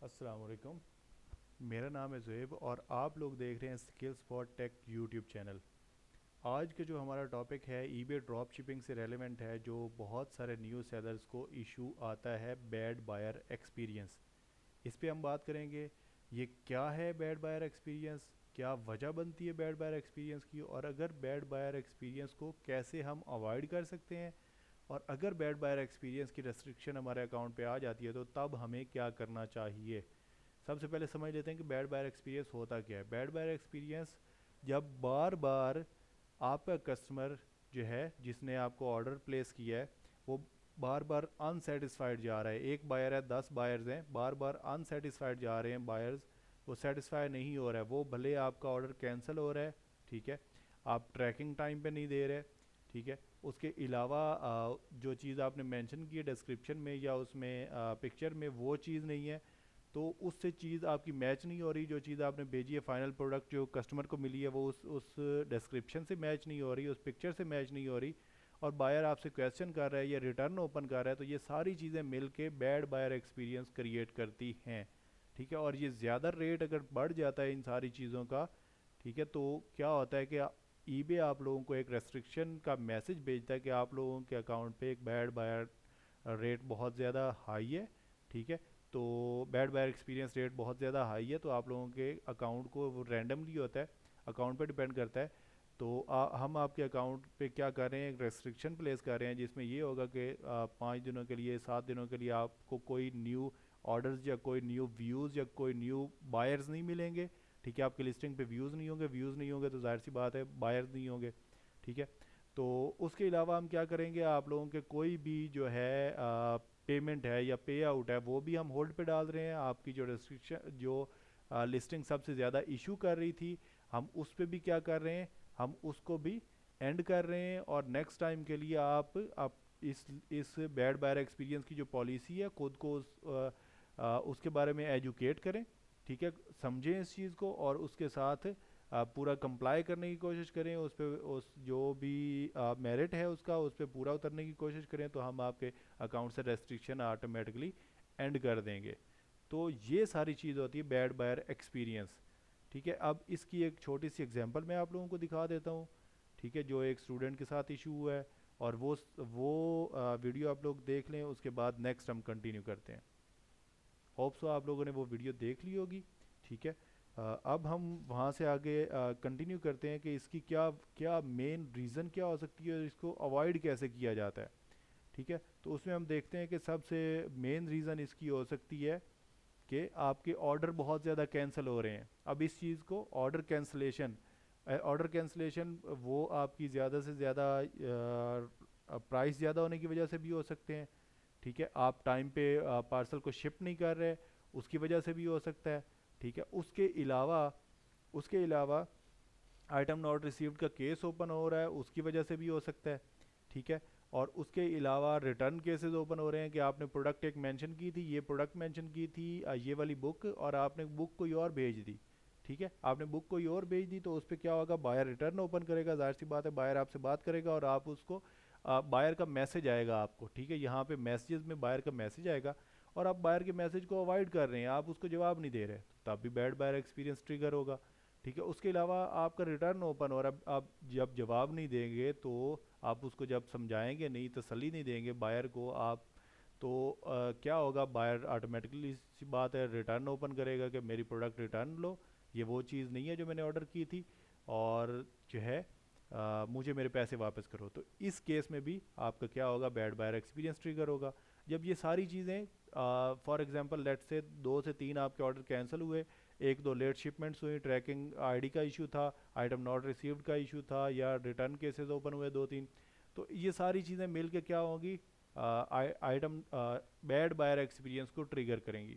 السلام علیکم، میرا نام ہے زہیب اور آپ لوگ دیکھ رہے ہیں skills for take YouTube channel. آج کا جو ہمارا ٹاپک ہے ای بے ڈراپ شپنگ سے ریلیونٹ ہے، جو بہت سارے نیو سیلرز کو ایشو آتا ہے بیڈ بائر ایکسپیرینس۔ اس پہ ہم بات کریں گے یہ کیا ہے بیڈ بائر ایکسپیرینس، کیا وجہ بنتی ہے بیڈ بائر ایکسپیرینس کی، اور اگر بیڈ بائر ایکسپیرینس کو کیسے ہم اوائڈ کر سکتے ہیں، اور اگر بیڈ بائر ایکسپیرینس کی ریسٹرکشن ہمارے اکاؤنٹ پہ آ جاتی ہے تو تب ہمیں کیا کرنا چاہیے۔ سب سے پہلے سمجھ لیتے ہیں کہ بیڈ بائر ایکسپیرینس ہوتا کیا ہے۔ بیڈ بائر ایکسپیرینس جب بار بار آپ کا کسٹمر جو ہے جس نے آپ کو آرڈر پلیس کیا ہے وہ بار بار انسیٹسفائیڈ جا رہا ہے، ایک بائر ہے 10 بائرز ہیں، بار بار انسیٹسفائیڈ جا رہے ہیں بائرز، وہ سیٹسفائی نہیں ہو رہا ہے، وہ بھلے آپ کا آرڈر کینسل ہو رہا ہے، ٹھیک ہے، آپ ٹریکنگ ٹائم پہ نہیں دے رہے، ٹھیک ہے، اس کے علاوہ جو چیز آپ نے مینشن کی ہے ڈسکرپشن میں یا اس میں پکچر میں وہ چیز نہیں ہے، تو اس سے چیز آپ کی میچ نہیں ہو رہی، جو چیز آپ نے بھیجی ہے فائنل پروڈکٹ جو کسٹمر کو ملی ہے وہ اس ڈسکرپشن سے میچ نہیں ہو رہی، اس پکچر سے میچ نہیں ہو رہی، اور بائر آپ سے کویسچن کر رہا ہے یا ریٹرن اوپن کر رہا ہے، تو یہ ساری چیزیں مل کے بیڈ بائر ایکسپیرینس کریٹ کرتی ہیں، ٹھیک ہے۔ اور یہ زیادہ ریٹ اگر بڑھ جاتا ہے ان ساری چیزوں کا، ٹھیک ہے، تو کیا ہوتا ہے کہ ای بے آپ لوگوں کو ایک ریسٹرکشن کا میسج بھیجتا ہے کہ آپ لوگوں کے اکاؤنٹ پہ ایک بیڈ بائر ریٹ بہت زیادہ ہائی ہے، ٹھیک ہے، تو بیڈ بائر ایکسپیرینس ریٹ بہت زیادہ ہائی ہے، تو آپ لوگوں کے اکاؤنٹ کو وہ رینڈملی ہوتا ہے، اکاؤنٹ پہ ڈیپینڈ کرتا ہے، تو ہم آپ کے اکاؤنٹ پہ کیا کر رہے ہیں، ایک ریسٹرکشن پلیس کر رہے ہیں جس میں یہ ہوگا کہ 5 دنوں کے لیے 7 دنوں کے لیے آپ کو کوئی نیو آرڈرز یا کوئی نیو ویوز یا کوئی نیو بائرز نہیں ملیں گے، ٹھیک ہے، آپ کی لسٹنگ پہ ویوز نہیں ہوں گے تو ظاہر سی بات ہے بائرز نہیں ہوں گے، ٹھیک ہے۔ تو اس کے علاوہ ہم کیا کریں گے، آپ لوگوں کے کوئی بھی جو ہے پیمنٹ ہے یا پے آؤٹ ہے وہ بھی ہم ہولڈ پہ ڈال رہے ہیں، آپ کی جو ریسٹرکشن جو لسٹنگ سب سے زیادہ ایشو کر رہی تھی ہم اس پہ بھی کیا کر رہے ہیں، ہم اس کو بھی اینڈ کر رہے ہیں، اور نیکسٹ ٹائم کے لیے آپ اس بیڈ بائر ایکسپیرینس کی جو پالیسی ہے خود کو اس کے بارے میں ایجوکیٹ کریں، ٹھیک ہے، سمجھیں اس چیز کو، اور اس کے ساتھ پورا کمپلائی کرنے کی کوشش کریں، اس پہ اس جو بھی میرٹ ہے اس کا اس پہ پورا اترنے کی کوشش کریں، تو ہم آپ کے اکاؤنٹ سے ریسٹرکشن آٹومیٹکلی اینڈ کر دیں گے۔ تو یہ ساری چیز ہوتی ہے بیڈ بائر ایکسپیرینس، ٹھیک ہے۔ اب اس کی ایک چھوٹی سی اگزامپل میں آپ لوگوں کو دکھا دیتا ہوں، ٹھیک ہے، جو ایک اسٹوڈنٹ کے ساتھ ایشو ہوا ہے، اور وہ ویڈیو آپ لوگ دیکھ لیں، اس کے بعد نیکسٹ ہم کنٹینیو کرتے ہیں۔ ہوپ سو آپ لوگوں نے وہ ویڈیو دیکھ لی ہوگی، ٹھیک ہے۔ اب ہم وہاں سے آگے کنٹینیو کرتے ہیں کہ اس کی کیا کیا مین ریزن کیا ہو سکتی ہے اور اس کو اوائڈ کیسے کیا جاتا ہے، ٹھیک ہے۔ تو اس میں ہم دیکھتے ہیں کہ سب سے مین ریزن اس کی ہو سکتی ہے کہ آپ کے آرڈر بہت زیادہ کینسل ہو رہے ہیں۔ اب اس چیز کو آرڈر کینسلیشن وہ آپ کی زیادہ سے زیادہ پرائس زیادہ ہونے کی وجہ سے بھی ہو سکتے ہیں، ٹھیک ہے، آپ ٹائم پہ پارسل کو شپ نہیں کر رہے اس کی وجہ سے بھی ہو سکتا ہے، ٹھیک ہے۔ اس کے علاوہ آئٹم ناٹ ریسیوڈ کا کیس اوپن ہو رہا ہے اس کی وجہ سے بھی ہو سکتا ہے، ٹھیک ہے۔ اور اس کے علاوہ ریٹرن کیسز اوپن ہو رہے ہیں کہ آپ نے پروڈکٹ ایک مینشن کی تھی، یہ پروڈکٹ مینشن کی تھی، یہ والی بک، اور آپ نے بک کوئی اور بھیج دی، ٹھیک ہے، آپ نے بک کوئی اور بھیج دی، تو اس پہ کیا ہوگا، بائر ریٹرن اوپن کرے گا، ظاہر سی بات ہے بائر آپ سے بات کرے گا اور آپ اس کو بائر کا میسج آئے گا آپ کو، ٹھیک ہے، یہاں پہ میسیجز میں بائر کا میسج آئے گا، اور آپ بائر کے میسج کو اوائڈ کر رہے ہیں، آپ اس کو جواب نہیں دے رہے، تب بھی بیڈ بائر ایکسپیرینس ٹریگر ہوگا، ٹھیک ہے۔ اس کے علاوہ آپ کا ریٹرن اوپن ہو رہا ہے، آپ جب جواب نہیں دیں گے تو آپ اس کو جب سمجھائیں گے نہیں، تسلی نہیں دیں گے بائر کو آپ، تو کیا ہوگا، بائر آٹومیٹکلی سی بات ہے ریٹرن اوپن کرے گا کہ میری پروڈکٹ ریٹرن لو، یہ وہ چیز نہیں ہے جو میں نے آرڈر کی تھی، اور جو ہے مجھے میرے پیسے واپس کرو، تو اس کیس میں بھی آپ کا کیا ہوگا، بیڈ بائر ایکسپیرینس ٹریگر ہوگا۔ جب یہ ساری چیزیں فار ایگزامپل لیٹ سے 2 سے 3 آپ کے آرڈر کینسل ہوئے، 1 2 لیٹ شپمنٹس ہوئی، ٹریکنگ آئی ڈی کا ایشو تھا، آئٹم ناٹ ریسیوڈ کا ایشو تھا، یا ریٹرن کیسز اوپن ہوئے 2 3، تو یہ ساری چیزیں مل کے کیا ہوگی، آئٹم بیڈ بائر ایکسپیرینس کو ٹریگر کریں گی۔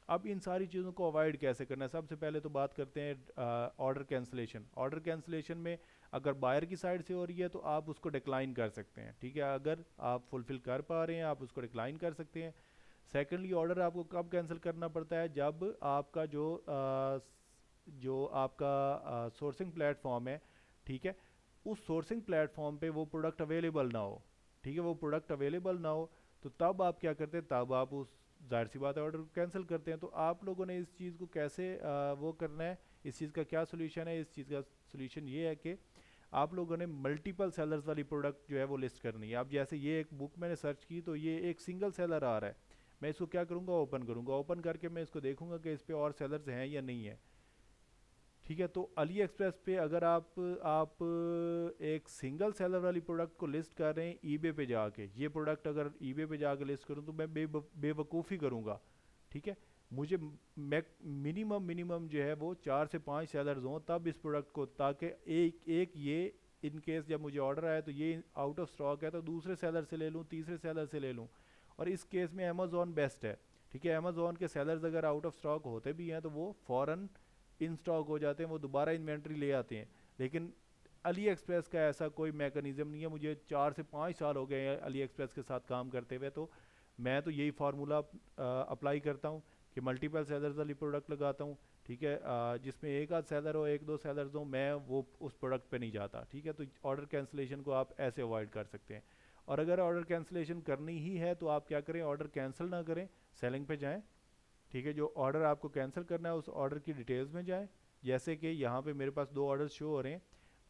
اب ان ساری چیزوں کو اوائڈ کیسے کرنا ہے، سب سے پہلے تو بات کرتے ہیں آرڈر کینسلیشن میں اگر بائر کی سائڈ سے ہو رہی ہے تو آپ اس کو ڈکلائن کر سکتے ہیں، ٹھیک ہے، اگر آپ فلفل کر پا رہے ہیں آپ اس کو ڈکلائن کر سکتے ہیں۔ سیکنڈلی آرڈر آپ کو کب کینسل کرنا پڑتا ہے، جب آپ کا جو آپ کا سورسنگ پلیٹ فارم ہے، ٹھیک ہے، اس سورسنگ پلیٹ فارم پہ وہ پروڈکٹ اویلیبل نہ ہو، ٹھیک ہے، وہ پروڈکٹ اویلیبل نہ ہو، تو تب آپ کیا کرتے ہیں، تب آپ اس ظاہر سی بات ہے آرڈر کو کینسل کرتے ہیں. تو آپ لوگوں نے اس چیز کو کیسے وہ کرنا ہے, اس چیز کا کیا سولوشن ہے؟ اس چیز کا سولوشن یہ ہے کہ آپ لوگوں نے ملٹیپل سیلرز والی پروڈکٹ جو ہے وہ لسٹ کرنی ہے. اب جیسے یہ ایک بک میں نے سرچ کی تو یہ ایک سنگل سیلر آ رہا ہے, میں اس کو کیا کروں گا, اوپن کروں گا. اوپن کر کے میں اس کو دیکھوں گا کہ اس پہ اور سیلرز ہیں یا نہیں ہیں. ٹھیک ہے, تو علی ایکسپریس پہ اگر آپ ایک سنگل سیلر والی پروڈکٹ کو لسٹ کر رہے ہیں ای بے پہ جا کے, یہ پروڈکٹ اگر ای بے پہ جا کے لسٹ کروں تو میں بے وقوفی کروں گا. ٹھیک ہے, مجھے منیمم جو ہے وہ 4 سے 5 سیلرز ہوں تب اس پروڈکٹ کو, تاکہ ایک یہ ان کیس جب مجھے آرڈر آیا تو یہ آؤٹ آف اسٹاک ہے تو دوسرے سیلر سے لے لوں, تیسرے سیلر سے لے لوں. اور اس کیس میں امیزون بیسٹ ہے. ٹھیک ہے, امیزون کے سیلرز اگر آؤٹ آف اسٹاک ہوتے بھی ہیں تو وہ فوراً ان اسٹاک ہو جاتے ہیں, وہ دوبارہ انوینٹری لے آتے ہیں. لیکن علی ایکسپریس کا ایسا کوئی میکانزم نہیں ہے. مجھے 4 سے 5 سال ہو گئے ہیں علی ایکسپریس کے ساتھ کام کرتے ہوئے, تو میں تو یہی فارمولا اپلائی کرتا ہوں کہ ملٹیپل سیلرز والی پروڈکٹ لگاتا ہوں. ٹھیک ہے, جس میں ایک آدھ سیلر ہو, 1 2 سیلرز ہوں, میں وہ اس پروڈکٹ پہ نہیں جاتا. ٹھیک ہے, تو آرڈر کینسلیشن کو آپ ایسے اوائڈ کر سکتے ہیں. اور اگر آرڈر کینسلیشن کرنی ہی ہے تو آپ کیا کریں, آرڈر کینسل نہ کریں, سیلنگ پہ جائیں. ٹھیک ہے, جو آرڈر آپ کو کینسل کرنا ہے اس آرڈر کی ڈیٹیلز میں جائیں. جیسے کہ یہاں پہ میرے پاس 2 آرڈر شو ہو رہے ہیں,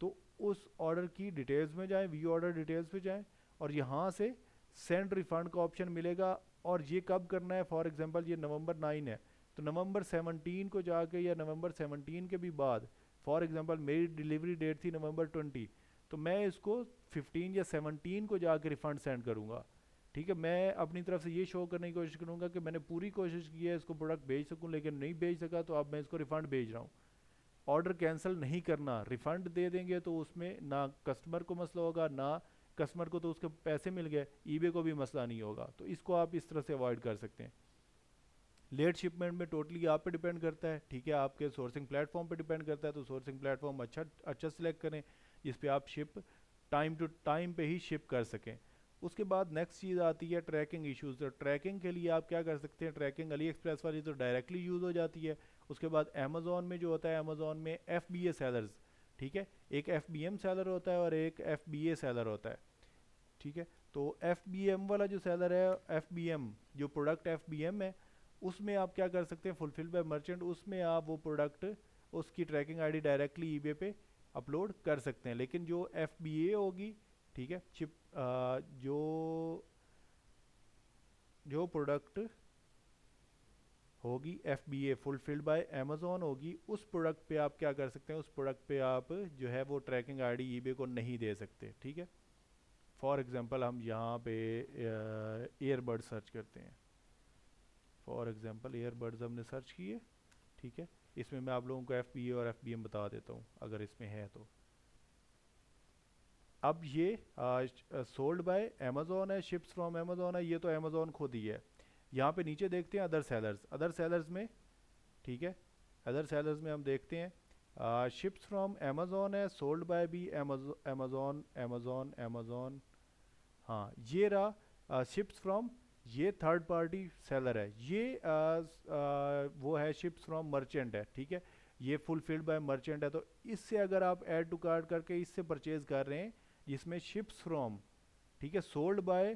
تو اس آرڈر کی ڈیٹیلز میں جائیں, ویو آرڈر ڈیٹیلز پہ جائیں, اور یہاں سے سینڈ ریفنڈ کا آپشن ملے گا. اور یہ کب کرنا ہے, فار ایگزامپل یہ نومبر 9 ہے تو نومبر 17 کو جا کے, یا نومبر 17 کے بھی بعد, فار ایگزامپل میری ڈیلیوری ڈیٹ تھی نومبر 20, تو میں اس کو 15 یا 17 کو جا کے ریفنڈ سینڈ کروں گا. ٹھیک ہے, میں اپنی طرف سے یہ شو کرنے کی کوشش کروں گا کہ میں نے پوری کوشش کی ہے اس کو پروڈکٹ بھیج سکوں, لیکن نہیں بھیج سکا تو اب میں اس کو ریفنڈ بھیج رہا ہوں. آرڈر کینسل نہیں کرنا, ریفنڈ دے دیں گے تو اس میں نہ کسٹمر کو مسئلہ ہوگا, نہ کسٹمر کو تو اس کے پیسے مل گئے, ای بے کو بھی مسئلہ نہیں ہوگا. تو اس کو آپ اس طرح سے اوائڈ کر سکتے ہیں. لیٹ شپمنٹ میں ٹوٹلی آپ پہ ڈیپینڈ کرتا ہے. ٹھیک ہے, آپ کے سورسنگ پلیٹ فارم پہ ڈیپینڈ کرتا ہے, تو سورسنگ پلیٹ فارم اچھا سلیکٹ کریں جس پہ آپ شپ ٹائم ٹو ٹائم پہ ہی شپ کر سکیں. اس کے بعد نیکسٹ چیز آتی ہے ٹریکنگ ایشوز. تو ٹریکنگ کے لیے آپ کیا کر سکتے ہیں, ٹریکنگ علی ایکسپریس والی تو ڈائریکٹلی یوز ہو جاتی ہے. اس کے بعد امیزون میں جو ہوتا ہے, امیزون میں ایف بی اے سیلرز, ٹھیک ہے, ایک ایف بی ایم سیلر ہوتا ہے اور ایک ایف بی اے سیلر ہوتا ہے. ٹھیک ہے, تو ایف بی ایم والا جو سیلر ہے, ایف بی ایم جو پروڈکٹ ایف بی ایم ہے, اس میں آپ کیا کر سکتے ہیں, فلفل بائی مرچنٹ, اس میں آپ وہ پروڈکٹ اس کی ٹریکنگ آئی ڈی ڈائریکٹلی ای بے پہ اپلوڈ کر سکتے ہیں. لیکن جو ایف بی اے ہوگی, ٹھیک ہے, چپ جو پروڈکٹ ہوگی F B A fulfilled by Amazon ہوگی, اس پروڈکٹ پہ آپ کیا کر سکتے ہیں, اس پروڈکٹ پہ آپ جو ہے وہ ٹریکنگ آئی ڈی ای بے کو نہیں دے سکتے. ٹھیک ہے, فار ایگزامپل ہم یہاں پہ ایئر بڈ سرچ کرتے ہیں. فار ایگزامپل ایئر بڈز ہم نے سرچ کیے. ٹھیک ہے, اس میں میں آپ لوگوں کو ایف بی اے اور ایف بی ایم بتا دیتا ہوں اگر اس میں ہے تو. اب یہ سولڈ بائی امیزون ہے, شپس فرام امیزون ہے, یہ تو امیزون خود ہی ہے. یہاں پہ نیچے دیکھتے ہیں ادر سیلرز میں. ٹھیک ہے, ادر سیلرز میں ہم دیکھتے ہیں شپس فرام امیزون ہے, سولڈ بائی بھی امیزون. ہاں, یہ رہا شپس فرام, یہ تھرڈ پارٹی سیلر ہے. یہ وہ ہے شپس فرام مرچنٹ ہے. ٹھیک ہے, یہ فلفلڈ بائی مرچنٹ ہے. تو اس سے اگر آپ ایڈ ٹو کارٹ کر کے اس سے پرچیز کر رہے ہیں جس میں شپس فرام, ٹھیک ہے, سولڈ بائی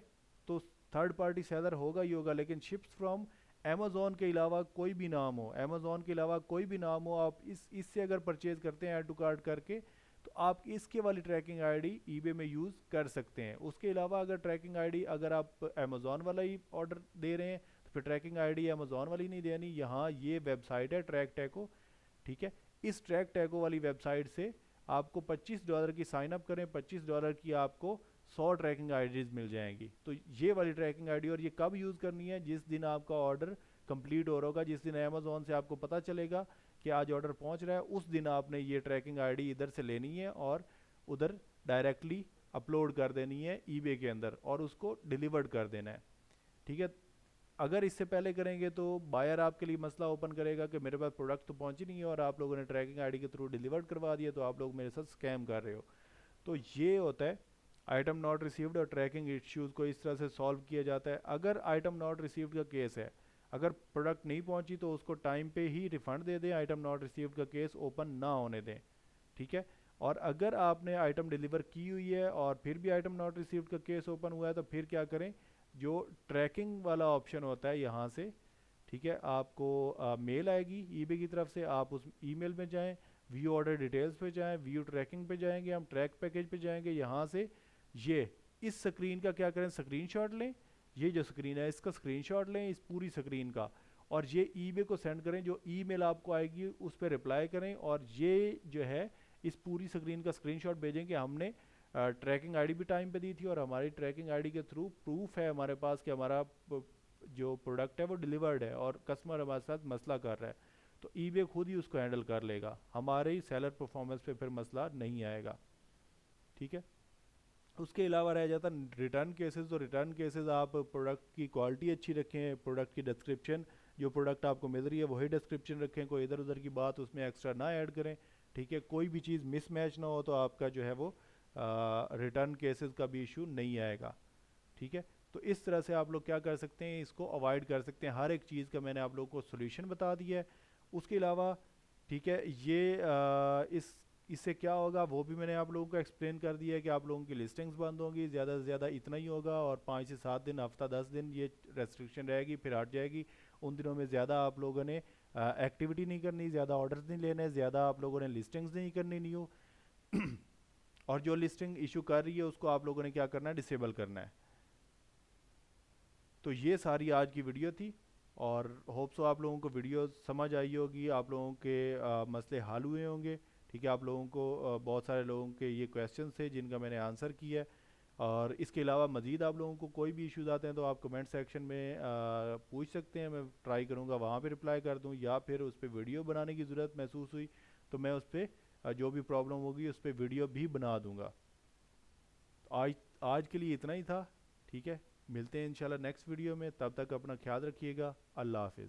تو تھرڈ پارٹی سیلر ہوگا ہی ہوگا, لیکن شپس فرام امیزون کے علاوہ کوئی بھی نام ہو, امیزون کے علاوہ کوئی بھی نام ہو, آپ اس سے اگر پرچیز کرتے ہیں ایڈ ٹو کارٹ کر کے, تو آپ اس کے والی ٹریکنگ آئی ڈی ای بے میں یوز کر سکتے ہیں. اس کے علاوہ اگر ٹریکنگ آئی ڈی اگر آپ امیزون والا ہی آرڈر دے رہے ہیں تو پھر ٹریکنگ آئی ڈی امیزون والی نہیں دینی. یہاں یہ ویب سائٹ ہے ٹریک ٹیکو. ٹھیک ہے, اس ٹریک ٹیکو والی ویب سائٹ سے آپ کو $25 کی سائن اپ کریں, $25 کی آپ کو 100 ٹریکنگ آئی ڈیز مل جائیں گی. تو یہ والی ٹریکنگ آئی ڈی, اور یہ کب یوز کرنی ہے, جس دن آپ کا آرڈر کمپلیٹ ہو رہا ہوگا, جس دن امیزون سے آپ کو پتہ چلے گا کہ آج آرڈر پہنچ رہا ہے, اس دن آپ نے یہ ٹریکنگ آئی ڈی ادھر سے لینی ہے اور ادھر ڈائریکٹلی اپلوڈ کر دینی ہے ای بے کے اندر, اور اس کو ڈیلیورڈ کر دینا ہے. ٹھیک ہے, اگر اس سے پہلے کریں گے تو بائر آپ کے لیے مسئلہ اوپن کرے گا کہ میرے پاس پروڈکٹ تو پہنچی نہیں ہے اور آپ لوگوں نے ٹریکنگ آئی ڈی کے تھرو ڈیلیورڈ کروا دیا, تو آپ لوگ میرے ساتھ اسکیم کر رہے ہو. تو یہ ہوتا ہے آئٹم ناٹ ریسیوڈ, اور ٹریکنگ ایشوز کو اس طرح سے سالو کیا جاتا ہے. اگر آئٹم ناٹ ریسیوڈ کا کیس ہے, اگر پروڈکٹ نہیں پہنچی تو اس کو ٹائم پہ ہی ریفنڈ دے دیں, آئٹم ناٹ ریسیوڈ کا کیس اوپن نہ ہونے دیں. ٹھیک ہے, اور اگر آپ نے آئٹم ڈیلیور کی ہوئی ہے اور پھر بھی آئٹم ناٹ ریسیوڈ کا کیس اوپن ہوا ہے تو پھر کیا کریں, جو ٹریکنگ والا آپشن ہوتا ہے یہاں سے، ٹھیک ہے، آپ کو میل آئے گی ای بے کی طرف سے، آپ اس ای میل میں جائیں، ویو آرڈر ڈیٹیلز پہ جائیں، ویو ٹریکنگ پہ جائیں گے، ہم ٹریک پیکیج پہ جائیں گے، یہاں سے یہ اس سکرین کا کیا کریں، سکرین شاٹ لیں، یہ جو سکرین ہے اس کا سکرین شاٹ لیں، اس پوری سکرین کا، اور یہ ای بے کو سینڈ کریں، جو ای میل آپ کو آئے گی اس پہ رپلائی کریں، اور یہ جو ہے اس پوری سکرین کا سکرین شاٹ بھیجیں کہ ہم نے ٹریکنگ آئی ڈی بھی ٹائم پہ دی تھی، اور ہماری ٹریکنگ آئی ڈی کے تھرو پروف ہے ہمارے پاس کہ ہمارا جو پروڈکٹ ہے وہ ڈیلیورڈ ہے، اور کسٹمر ہمارے ساتھ مسئلہ کر رہا ہے، تو ای بے خود ہی اس کو ہینڈل کر لے گا، ہمارے ہی سیلر پرفارمنس پہ پھر مسئلہ نہیں آئے گا، ٹھیک ہے۔ اس کے علاوہ رہ جاتا ریٹرن کیسز، تو ریٹرن کیسز آپ پروڈکٹ کی کوالٹی اچھی رکھیں، پروڈکٹ کی ڈسکرپشن جو پروڈکٹ آپ کو مل رہی ہے وہی ڈسکرپشن رکھیں، کوئی ادھر ادھر کی بات اس میں ایکسٹرا نہ ایڈ کریں، ٹھیک ہے، کوئی بھی چیز مس میچ نہ ہو، تو آپ کا جو ہے وہ ریٹرن کیسز کا بھی ایشو نہیں آئے گا، ٹھیک ہے۔ تو اس طرح سے آپ لوگ کیا کر سکتے ہیں، اس کو اوائڈ کر سکتے ہیں، ہر ایک چیز کا میں نے آپ لوگوں کو سولوشن بتا دیا ہے۔ اس کے علاوہ ٹھیک ہے، یہ اس سے کیا ہوگا وہ بھی میں نے آپ لوگوں کو ایکسپلین کر دیا ہے کہ آپ لوگوں کی لسٹنگز بند ہوں گی، زیادہ سے زیادہ اتنا ہی ہوگا، اور 5 سے 7 دن، ہفتہ 10 دن یہ ریسٹرکشن رہے گی، پھر ہٹ جائے گی۔ ان دنوں میں زیادہ آپ لوگوں نے ایکٹیویٹی نہیں کرنی، زیادہ آرڈرز نہیں لینے، زیادہ آپ لوگوں نے لسٹنگز نہیں کرنی نیو اور جو لسٹنگ ایشو کر رہی ہے اس کو آپ لوگوں نے کیا کرنا ہے، ڈسیبل کرنا ہے۔ تو یہ ساری آج کی ویڈیو تھی، اور ہوپ سو آپ لوگوں کو ویڈیو سمجھ آئی ہوگی، آپ لوگوں کے مسئلے حل ہوئے ہوں گے، ٹھیک ہے۔ آپ لوگوں کو بہت سارے لوگوں کے یہ کویسچنس تھے جن کا میں نے آنسر کیا ہے، اور اس کے علاوہ مزید آپ لوگوں کو کوئی بھی ایشوز آتے ہیں تو آپ کمنٹ سیکشن میں پوچھ سکتے ہیں، میں ٹرائی کروں گا وہاں پہ رپلائی کر دوں، یا پھر اس پہ ویڈیو بنانے کی ضرورت محسوس ہوئی تو میں اس پہ جو بھی پرابلم ہوگی اس پہ ویڈیو بھی بنا دوں گا۔ آج کے لیے اتنا ہی تھا، ٹھیک ہے، ملتے ہیں انشاءاللہ نیکسٹ ویڈیو میں، تب تک اپنا خیال رکھیے گا، اللہ حافظ۔